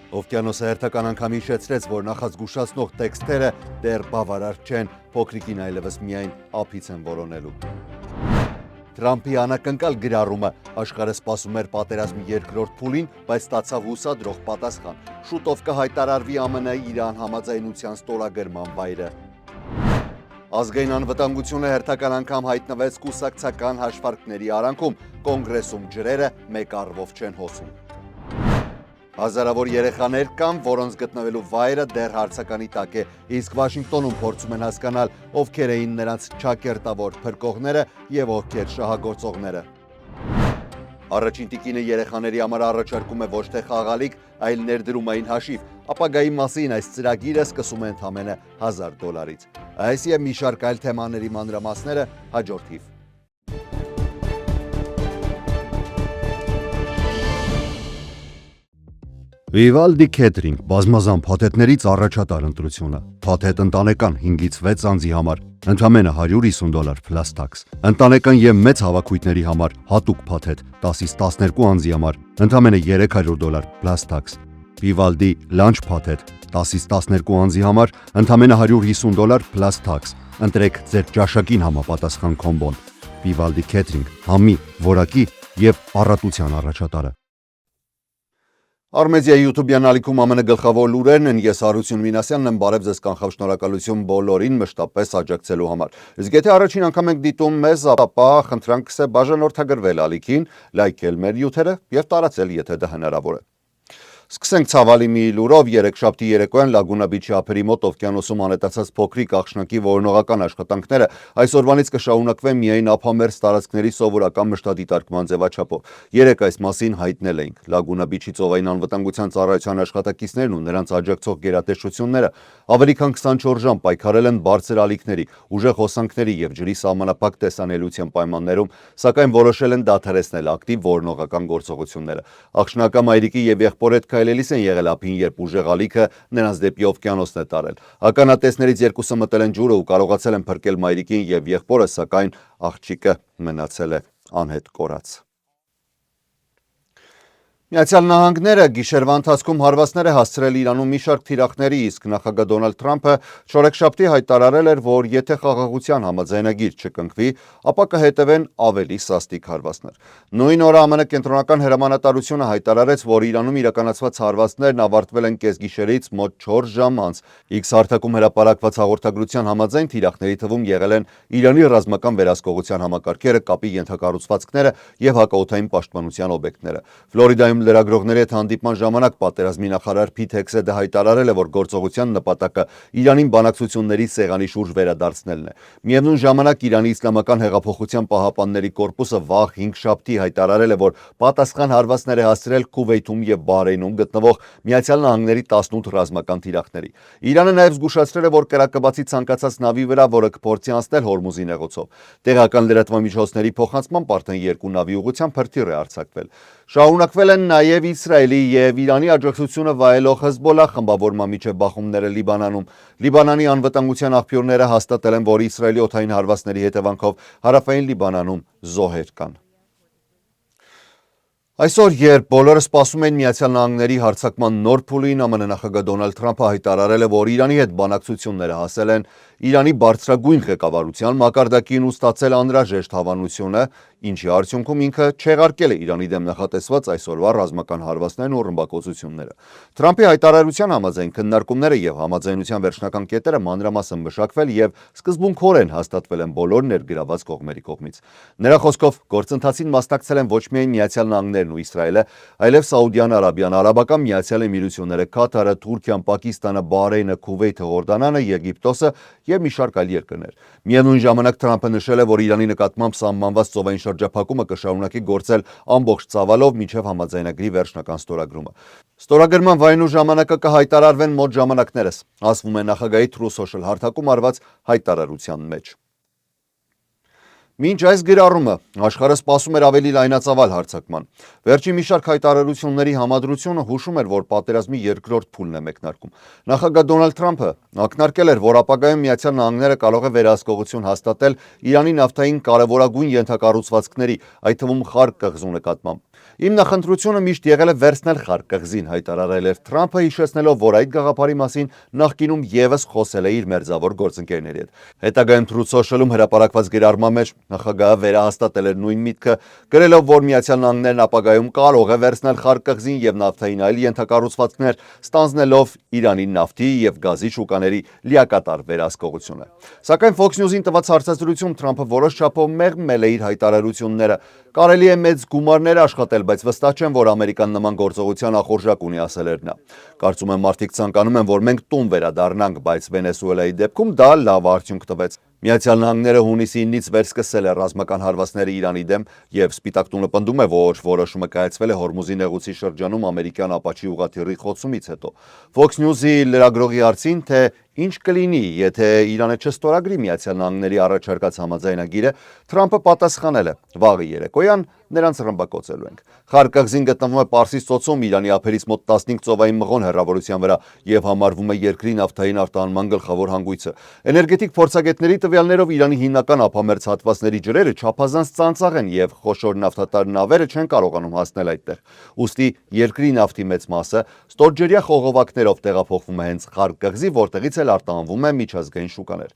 Օվկիանոսը հերթական անգամ հիշեցրեց, որ նախազգուշացնող տեքստերը դեռ բավարար չեն, փոքրիկին այլևս միայն ափից են որոնելու։ Թրամփի անակնկալ գրառումը աշխարհը սպասում էր պատերազմի երկրորդ փուլին, բայց ստացավ հուսադրող պատասխան։ Շուտով կհայտարարվի ԱՄՆ-ի Իրան համաձայնության ստորագրման վայրը։ Ազգային անվտանգությունը հերթական անգամ հայտնվեց կուսակցական հաշվարկների արանքում, կոնգրեսում ջրերը մեկ առվով չեն հոսում։ Հազարավոր երեխաներ կան, որոնց գտնվելու վայրը դեռ հարցականի տակ է, իսկ Վաշինգտոնում փորձում են հասկանալ, ովքեր էին նրանց ճակերտավոր փրկողները եւ ովքեր շահագործողները։ Առաջին տիկինը երեխաների համար առաջարկում է ոչ թե խաղալիք, այլ ներդրումային հաշիվ։ Ապագայի մասին այս ծրագիրը սկսում է ընդամենը $1000-ից։ Այս եւ մի շարք այլ թեմաների մանրամասները հաջորդիվ։ Վիվալդի Քեթրինգ բազմազան փաթեթներից առաջատար ընտրությունը։ Փաթեթ ընտանեկան 5-ից 6 անձի համար ընդամենը $150 plus tax։ Ընտանեկան եւ մեծ հավաքույթների համար հատուկ փաթեթ 10-ից 12 անձի համար ընդամենը $300 plus tax։ Վիվալդի լանչ փաթեթ 10-ից 12 անձի համար ընդամենը $150 plus tax։ Ընտրեք ձեր ճաշակին համապատասխան կոմբոն։ Վիվալդի Քեթրինգ համի, որակի եւ առատության առաջատարը։ Արմեդիայի YouTube-յան ալիքում ԱՄՆ գլխավոր լուրերն են, ես Հարություն Մինասյանն եմ, բարև ձեզ, կանխավ շնորհակալություն բոլորին մշտապես աջակցելու համար։ Իսկ եթե առաջին անգամ եք դիտում մեզ, ապա խնդրանք է բաժանորդագրվել ալիքին, լայքել մեր նյութերը եւ տարածել, եթե դա հնարավոր է։ Սկսենք ցավալի մի լուրով, երեքշաբթի երեկոյան Լագունա Բիչի ափերի մոտ օվկիանոսում անետացած փոքրիկ աղջնակի որոնողական աշխատանքները այսօրվանից կշարունակվեն միայն ափամերձ տարածքների սովորական մշտադիտարկման ձևաչափով։ Երեկ այս մասին հայտնել էինք։ Լագունա Բիչի ծովային անվտանգության ծառայության աշխատակիցներն ու նրանց աջակցող գերատեսչությունները ավելի քան 24 ժամ պայքարել են բարձր ալիքների, ուժեղ հոսանքների եւ ջրի սահմանափակ տեսանելիության պայմաններում, սակայն որոշել են դադարեցնել ակտիվ որոնողական գործողությունները։ Աղջնակա մայրիկի եւ եղբոր հետ քայլելիս են եղել ափին, երբ ուժեղ ալիքը նրանց դեպի օվկիանոսն է տարել։ Ականատեսներից երկուսը մտել են ջուրը ու կարողացել են փրկել մայրիկին եւ եղբորը, սակայն աղջիկը մնացել է անհետ կորած։ Միացյալ Նահանգները գիշերվա ընթացքում հարվածներ է հասցրել Իրանում մի շարք թիրախների, իսկ նախագահ Դոնալդ Թրամփը չորեքշաբթի հայտարարել էր, որ եթե խաղաղության համաձայնագիր չկնքվի, ապա կհետևեն ավելի սաստիկ հարվածներ։ Նույն օրը ԱՄՆ կենտրոնական հրամանատարությունը հայտարարեց, որ Իրանում իրականացված հարվածներն ավարտվել են կեսգիշերից մոտ 4 ժամ անց։ X հարթակում հրապարակված հաղորդագրության համաձայն թիրախների թվում եղել են Իրանի ռազմական վերահսկողության համակարգերը, կապի ենթակառուցվածքները եւ հակաօդային պաշտպանության օբյեկտները։ Ֆլորիդայում լրագրողների հետ հանդիպման ժամանակ պատերազմի նախարար Փիթ Հեքսեթը հայտարարել է, որ գործողության նպատակը Իրանին բանակցությունների սեղանի շուրջ վերադարձնելն է։ Միևնույն ժամանակ Իրանի Իսլամական հեղափոխության պահապանների կորպուսը վաղ 5 շաբթի հայտարարել է, որ պատասխան հարվածներ է հասցրել Քուվեյթում եւ Բահրեյնում գտնվող Միացյալ Նահանգների 18 ռազմական թիրախների։ Իրանը նաեւ զգուշացրել է, որ կրակը բացի ցանկացած նավի վրա, որը կփորձի անցնել Հորմուզի նեղուցով։ Տեղական լրատվամիջոցների փոխանցմամբ արդեն 2 նավի ուղղությամբ հրթիռ է արձակվել։ Շարունակվել են նաև Իսրայելի եւ Իրանի աջակցությունը վայելող Հեզբոլլահ խմբավորման միջև բախումները Լիբանանում։ Լիբանանի անվտանգության աղբյուրները հաստատել են, որ Իսրայելի օդային հարվածների հետևանքով հարավային Լիբանանում զոհեր կան։ Այսօր, երբ բոլորը սպասում են Միացյալ Նահանգների հարձակման նոր փուլին, ԱՄՆ նախագահ Դոնալդ Թրամփը հայտարարել է, որ Իրանի հետ բանակցությունները հասել են Իրանի բարձրագույն ղեկավարության մակարդակին ու ստացել անհրաժեշտ հավանությունը, ինչի արդյունքում ինքը չեղարկել է Իրանի դեմ նախատեսված այսօրվա ռազմական հարվածներն ու ռմբակոծությունները։ Թրամփի հայտարարության համաձայն քննարկումները եւ համաձայնության վերջնական կետերը մանրամասն մշակվել եւ սկզբունքորեն հաստատվել են բոլոր ներգրաված կողմերի կողմից։ Նրա խոսքով գործընթացին մասնակցել են ոչ միայն Միացյալ Նահանգներն ու Իսրայելը, այլև Սաուդյան Արաբիան, Արաբական Միացյալ Էմիրությունները, Կատարը, Թուրքիան, Պակիստանը, Բահրեյնը, Քուվեյթը, Հորդանանը, Եգիպտոսը եւ մի շարք այլ երկրներ։ Միևնույն ժամանակ Թրամփը նշել է, որ Իրանի նկատմամբ սահմանված ծովային շրջափակումը կշարունակի գործել ամբողջ ծավալով մինչև համաձայնագրի վերջնական ստորագրումը։ Ստորագրման վայրն ու ժամանակը կհայտարարվեն մոտ ժամանակներս, ասվում է նախագահի True Social հարթակում արված հայտարարության մեջ։ Մինչ այս գրառումը աշխարհը սպասում էր ավելի լայնածավալ հարձակման։ Վերջին մի շարք հայտարարությունների համադրությունը հուշում էր, որ պատերազմի երկրորդ փուլն է մեկնարկում։ Նախագահ Դոնալդ Թրամփը ակնարկել էր, որ ապագայում Միացյալ Նահանգները կարող է վերահսկողություն հաստատել Իրանի նավթային կարևորագույն ենթակառուցվածքների, այդ թվում Խար կղզու նկատմամբ։ Իմ նախընտրությունը միշտ եղել է վերցնել Խար կղզին, հայտարարել էր Թրամփը, հիշեցնելով, որ այդ գաղափարի մասին նախկինում եւս խոսել է իր մերձավոր գործընկերների հետ։ Հետագայում Truth Social-ում հրապարակված գրառման մեջ նախագահը վերահաստատել էր նույն միտքը, գրելով, որ Միացյալ Նահանգներն ապագայում կարող է վերցնել Խար կղզին եւ նավթային այլ ենթակառուցվածքներ, ստանձնելով Իրանի նավթի եւ գազի շուկաների լիակատար վերահսկողությունը։ Սակայն Fox News-ին տված հարցազրույցում Թրամփը որոշ չափով մեղմել է իր հայտարարությունները։ Կարելի է մեծ գումարներ աշխատել, բայց վստահ չեմ, որ Ամերիկան նման գործողության ախորժակ ունի, ասել էր նա։ Կարծում եմ մարդիկ ցանկանում են, որ մենք տուն վերադառնանք, բայց Վենեսուելայի դեպքում դա լավ արդյունք տվեց։ Միացյալ Նահանգները հունիսի 9-ից վերսկսել է ռազմական հարվածները Իրանի դեմ եւ Սպիտակ տունը պնդում է, որ որոշումը կայացվել է Հորմուզի նեղուցի շրջանում ամերիկյան ապաչի ուղղաթիռի խոցումից հետո։ Fox News-ի լրագրողի հարցին, թե ինչ կլինի, եթե Իրանը չստորագրի Միացյալ Նահանգների առաջարկած համաձայնագիրը, Թրամփը պատասխանել է. «Վաղը երեկոյան նրանց ռմբակոծելու ենք»։ Խար կղզին գտնվում է Պարսից ծոցում Իրանի ափերից մոտ 15 ծովային մղոն հեռավորության վրա եւ համարվում է երկրի նավթային արտահանման գլխավոր հանգույցը։ Էներգետիկ փորձագետների տվյալներով Իրանի հիմնական ափամերձ հատվածների ջրերը չափազանց ծանծաղ են եւ խոշոր նավթատար նավերը չեն կարողանում հասնել այդտեղ։ Ուստի երկրի նավթի մեծ մասը ստորջրյա խողովակներով տեղափոխվում է հենց Խար կղզի, որտեղից էլ արտահանվում է միջազգային շուկաներ։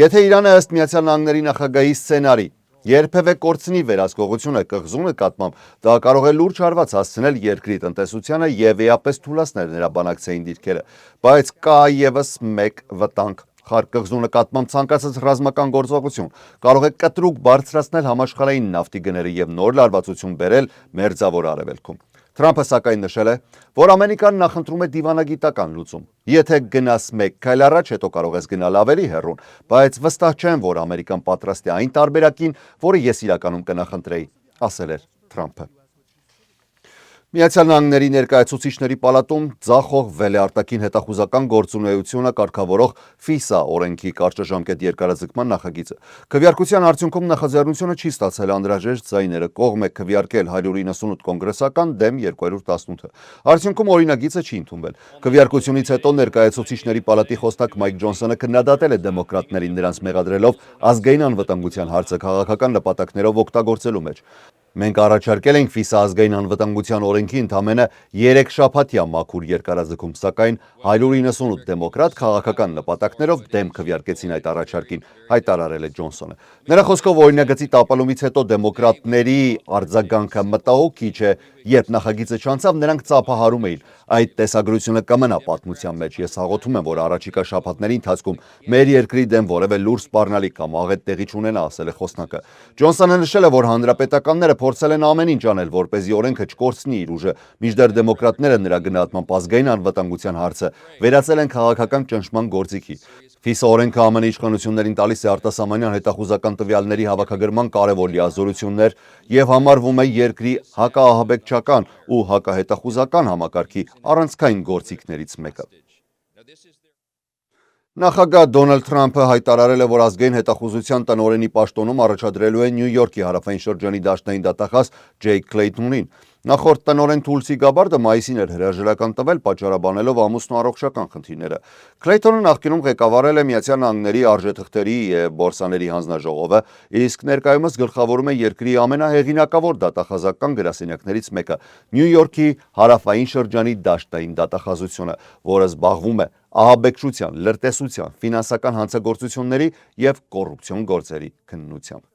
Եթե Իրանը ըստ Միացյալ Նահանգների նախագահի սցենարի երբևէ կորցնի վերահսկողությունը կղզու նկատմամբ, դա կարող է լուրջ հարված հասցնել երկրի տնտեսությանը եւ էապես թուլացնել նրա բանակցային դիրքերը։ Բայց կա եւս մեկ վտանգ. Խար կղզու նկատմամբ ցանկացած ռազմական գործողություն կարող է կտրուկ բարձրացնել համաշխարհային նավթի գները եւ նոր լարվածություն բերել Մերձավոր Արևելքում։ Թրամփը սակայն նշել է, որ Ամերիկան նախընտրում է դիվանագիտական լուծում։ Եթե գնաս մեկ քայլ առաջ, հետո կարող ես գնալ ավելի հեռուն, բայց վստահ չեմ, որ Ամերիկան պատրաստ է այն տարբերակին, որը ես իրականում կնախընտրեի, ասել էր Թրամփը։ Միացյալ Նահանգների ներկայացուցիչների պալատում ձախողվել է արտաքին հետախուզական գործունեությունը կարգավորող FISA օրենքի կարճաժամկետ երկարաձգման նախագիծը։ Քվեարկության արդյունքում նախաձեռնությունը չի ստացել անհրաժեշտ ձայները, կողմ է քվեարկել 198 կոնգրեսական դեմ 218-ը։ Արդյունքում օրինագիծը չի ընդունվել։ Քվեարկությունից հետո ներկայացուցիչների պալատի խոսնակ Մայք Ջոնսոնը քննադատել է դեմոկրատներին, նրանց մեղադրելով ազգային անվտանգության հարցը քաղաքական նպատակներով օգտագործելու մեջ։ Մենք առաջարկել ենք FISA ազգային անվտանգության օրենքի ընդամենը 3 շաբաթյա մաքուր երկարաձգում, սակայն 198 դեմոկրատ քաղաքական նպատակներով դեմ քվեարկեցին այդ առաջարկին, հայտարարել է Ջոնսոնը։ Նրա խոսքով օրինագծի տապալումից հետո դեմոկրատների արձագանքը մտահոգիչ է, երբ նախագիծը չանցավ, նրանք ծափահարում էին. այդ տեսագրությունը կմնա պատմության մեջ։ Ես հաղորդում եմ, որ առաջիկա շաբաթների ընթացքում մեր երկրի դեմ որևէ լուրջ սպառնալիք կամ աղետ տեղի չունենա, ասել է խոսնակը։ Ջոնսոնը նշել է, որ հանրապետականները փորձել են ամեն ինչ անել, որպեսզի օրենքը չկորցնի իր ուժը, մինչդեռ դեմոկրատները նրա գնահատմամբ ազգային անվտանգության հարցը վերածել են քաղաքական ճնշման գործիքի։ FISA օրենքը ԱՄՆ իշխանություններին տալիս է արտասահմանյան հետախուզական տվյալների հավաքագրման կարևոր լիազորություններ եւ համարվում է երկրի հակաահաբեկչական ու հակահետախուզական համակարգի առանցքային գործիքներից մեկը։ Նախագահ Դոնալդ Թրամփը հայտարարել է, որ ազգային հետախուզության տնօրենի պաշտոնում առաջադրելու է Նյու Յորքի հարավային շրջանի դաշնային դատախազ Ջեյք Քլեյթոնին։ Նախորդ տնօրեն Թուլսի Գաբարդը մայիսին էր հրաժարական տվել, պատճառաբանելով ամուսնու առողջական խնդիրները։ Քլեյթոնը նախկինում ղեկավարել է Միացյալ Նահանգների արժեթղթերի եւ բորսաների հանձնաժողովը, իսկ ներկայումս գլխավորում է երկրի ամենահեղինակավոր դատախազական գրասենյակներից մեկը՝ Նյու Յորքի հարավային շրջանի դաշնային դատախազությունը, որը զբաղվում է ահաբեկչության, լրտեսության, ֆինանսական հանցագործությունների եւ կոռուպցիոն գործերի քննությամբ։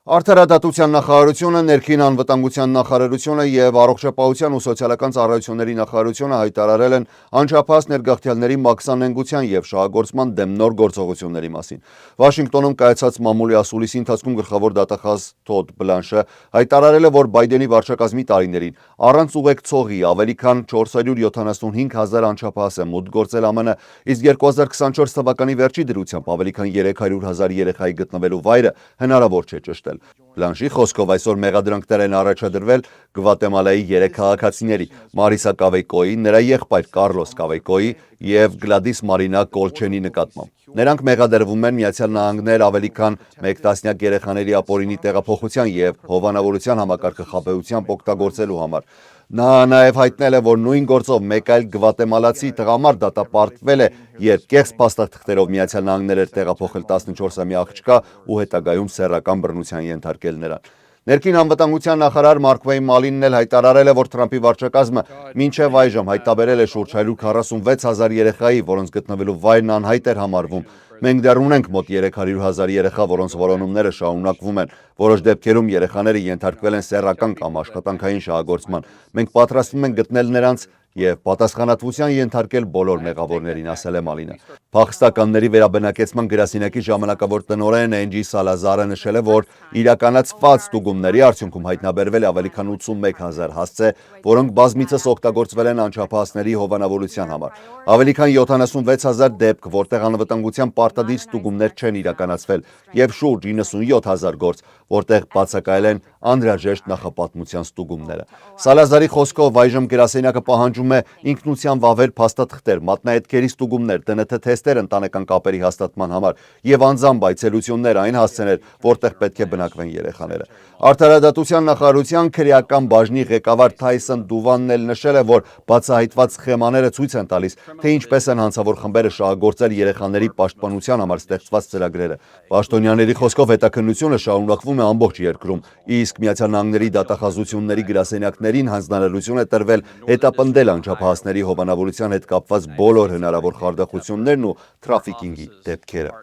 Արդարադատության նախարարությունը, ներքին անվտանգության նախարարությունը եւ առողջապահության ու սոցիալական ծառայությունների նախարարությունը հայտարարել են անչափահաս ներգաղթյալների մաքսանենգության եւ շահագործման դեմ նոր գործողությունների մասին։ Վաշինգտոնում կայացած մամուլի ասուլիսի ընթացքում գլխավոր դատախազ Թոդ Բլանշը հայտարարել է, որ Բայդենի վարչակազմի տարիներին առանց ուղեկցողի ավելի քան 475,000 անչափահաս է մուտք գործել ԱՄՆ, իսկ 2024 թվականի վերջի դրությամբ ավելի քան 300,000 երեխայի գտնվելու վայրը հնարավոր չէ ճշտել։ նկատել։ Բլանշի խոսքով այսօր մեղադրանքներ են առաջադրվել Գվատեմալայի 3 քաղաքացիների՝ Մարիսա Կավեյկոյի, նրա եղբայր Կարլոս Կավեյկոյի եւ Գլադիս Մարինա Կոլչենի նկատմամբ։ Նրանք մեղադրվում են Միացյալ Նահանգներ ավելի քան 1 տասնյակ երեխաների ապօրինի տեղափոխության եւ հովանավորության համակարգը խաբեությամբ օգտագործելու համար։ Նա նաև հայտնել է, որ նույն գործով մեկ այլ գվատեմալացի տղամարդ դատապարտվել է, երբ կեղծ փաստաթղթերով Միացյալ Նահանգներ էր տեղափոխել 14-ամյա աղջկա ու հետագայում սեռական բռնության ենթարկել նրան։ Ներքին անվտանգության նախարար Մարկ Վեյն Մալինն էլ հայտարարել է, որ Թրամփի վարչակազմը մինչև այժմ հայտարարել է շուրջ 146,000 երեխայի, որոնց գտնվելու վայրն անհայտ էր համարվում։ Մենք դեռ ունենք մոտ 300,000 երեխա, որոնց որոնումները շարունակվում են։ Որոշ դեպքերում երեխաները ենթարկվել են սեռական կամ աշխատանքային շահագործման։ Մենք պատրաստվում ենք գտնել նրանց եւ պատասխանատվության ենթարկել բոլոր մեղավորներին, ասել է Մալինը։ Փախստականների վերաբնակեցման գրասենյակի ժամանակավոր տնօրեն Էնջի Սալազարը նշել է, որ իրականացված ստուգումների արդյունքում հայտնաբերվել է ավելի քան 81,000 հասցե, որոնք բազմիցս օգտագործվել են անչափահասների հովանավորության համար։ Ավելի քան 76,000 դեպք, որտեղ անվտանգության պարտադիր ստուգումներ չեն իրականացվել, եւ շուրջ 97,000 գործ, որտեղ բացակայել են անհրաժեշտ նախապատմության ստուգումները։ Սալազարի խոսքով այժմ գրասենյակը պահանջում է ինքնության վավեր փաստաթղթեր, մատնահետքերի ստուգումներ, ՏՆԹ թեստեր ընտանեկան կապերի հաստատման համար եւ անձամբ այցելություններ այն հասցեներ, որտեղ պետք է բնակվեն երեխաները։ Արդարադատության նախարարության քրեական բաժնի ղեկավար Թայսոն Դուվանն էլ նշել է, որ բացահայտված սխեմաները ցույց են տալիս, թե ինչպես են հանցավոր խմբերը շահագործել երեխաների պաշտպանության համար ստեղծված ծրագրերը։ Պաշտոնյաների խոսքով հետաքննությունը շարունակվում է ամբողջ երկրում, իսկ Միացյալ Նահանգների դատախազությունների գրասենյակներին հանձնարարություն է տրվել հետապնդել անչափահասների հովանավորության հետ կապված բոլոր հնարավոր խարդախություններն ու թրաֆիքինգի դեպքերը։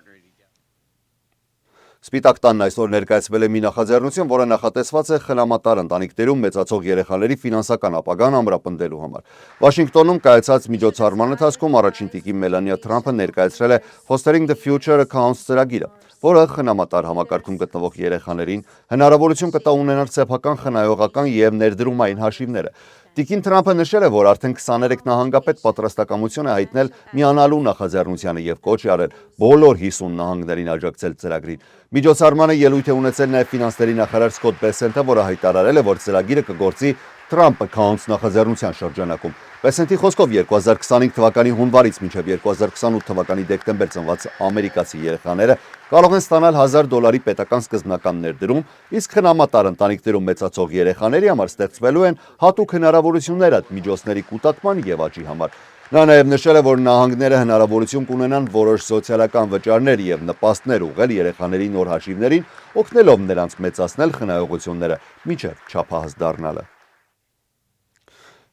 Սպիտակ տանն այսօր ներկայացվել է մի նախաձեռնություն, որը նախատեսված է խնամատար ընտանիքներում մեծացող երեխաների ֆինանսական ապագան ամրապնդելու համար։ Վաշինգտոնում կայացած միջոցառման ընթացքում առաջին տիկին Մելանիա Թրամփը ներկայացրել է Fostering the Future Accounts ծրագիրը, որը խնամատար համակարգում գտնվող երեխաներին հնարավորություն կտա ունենալ սեփական խնայողական եւ ներդրումային հաշիվները։ Տիկին Թրամփը նշել է, որ արդեն 23 նահանգապետ պատրաստակամություն է հայտնել միանալու նախաձեռնությանը եւ կոչ է արել բոլոր 50 նահանգներին աջակցել ծրագրին։ Միջոցառմանը ելույթ է ունեցել նաև ֆինանսների նախարար Սկոտ Բեսենթը, որը հայտարարել է, որ ծրագիրը կգործի Trump Accounts նախաձեռնության շրջանակում։ Բեսենթի խոսքով 2025 թվականի հունվարից մինչև 2028 թվականի դեկտեմբեր ծնված ամերիկացի երեխաները կարող են ստանալ $1,000 պետական սկզբնական ներդրում, իսկ խնամատար ընտանիքներում մեծացող երեխաների համար ստեղծվելու են հատուկ հնարավորություններ այդ միջոցների կուտակման եւ աճի համար։ Նա նաև նշել է, որ նահանգները հնարավորություն կունենան որոշ սոցիալական վճարներ եւ նպաստներ ուղղել երեխաների նոր հաշիվներին, օգնելով նրանց մեծացնել խնայողությունները մինչև չափահաս դառնալը։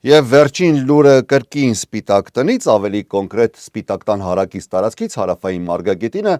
Եվ վերջին լուրը կրկին Սպիտակ տնից, ավելի կոնկրետ Սպիտակ տան հարակից տարածքից հարավային մարգագետինը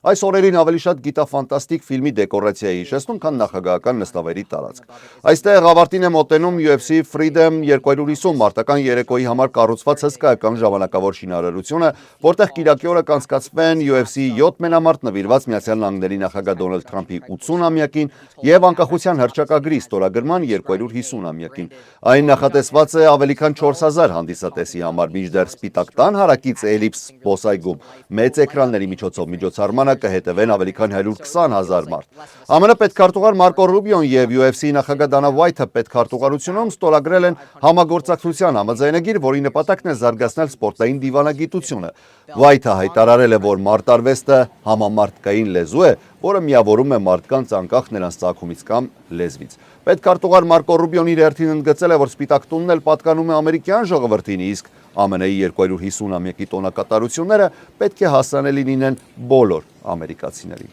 այս օրերին ավելի շատ գիտաֆանտաստիկ ֆիլմի դեկորացիա է հիշեցնում, քան նախագահական նստավերի տարածք։ Այստեղ ավարտին է մոտենում UFC Freedom 250 մարտական երեկոյի համար կառուցված հսկայական ժամանակավոր շինարարությունը, որտեղ կիրակի օրը կանցկացվեն UFC 7 մենամարտ նվիրված Միացյալ Նահանգների նախագահ Դոնալդ Թրամփի 80-ամյակին եւ անկախության հռչակագրի ստորագրման 250-ամյակին։ Այն նախատեսված է ավելի քան 4000 հանդիսատեսի համար, մինչդեռ Սպիտակ տան հարակից Էլիպս զբոսայգում մեծ էկրանների միջոցով միջոցառմանը կհետևեն ավելի քան 120,000 մարդ։ ԱՄՆ պետքարտուղար Մարկո Ռուբիոն եւ UFC նախագահ Դանա Վայթը պետքարտուղարությունում ստորագրել են համագործակցության համաձայնագիր, որի նպատակն է զարգացնել սպորտային դիվանագիտությունը։ Վայթը հայտարարել է, որ մարտարվեստը համամարտկային լեզու է, որը միավորում է մարդկանց անկախ նրանց ծագումից կամ լեզվից։ Պետքարտուղար Մարկո Ռուբիոն իր հերթին ընդգծել է, որ Սպիտակ տունն էլ պատկանում է ամերիկյան ժողովրդին, իսկ ԱՄՆ-ի 250-ամյակի տոնակատարությունները պետք է հասանելի լինեն բոլոր ամերիկացիներին։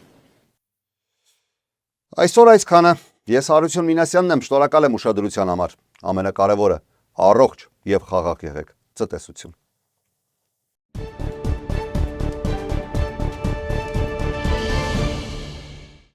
Այսօր այսքանը։ Ես Հարություն Մինասյանն եմ, շնորհակալ եմ ուշադրության համար։ Ամենակարևորը՝ առողջ եւ խաղաղ եղեք։ Ցտեսություն։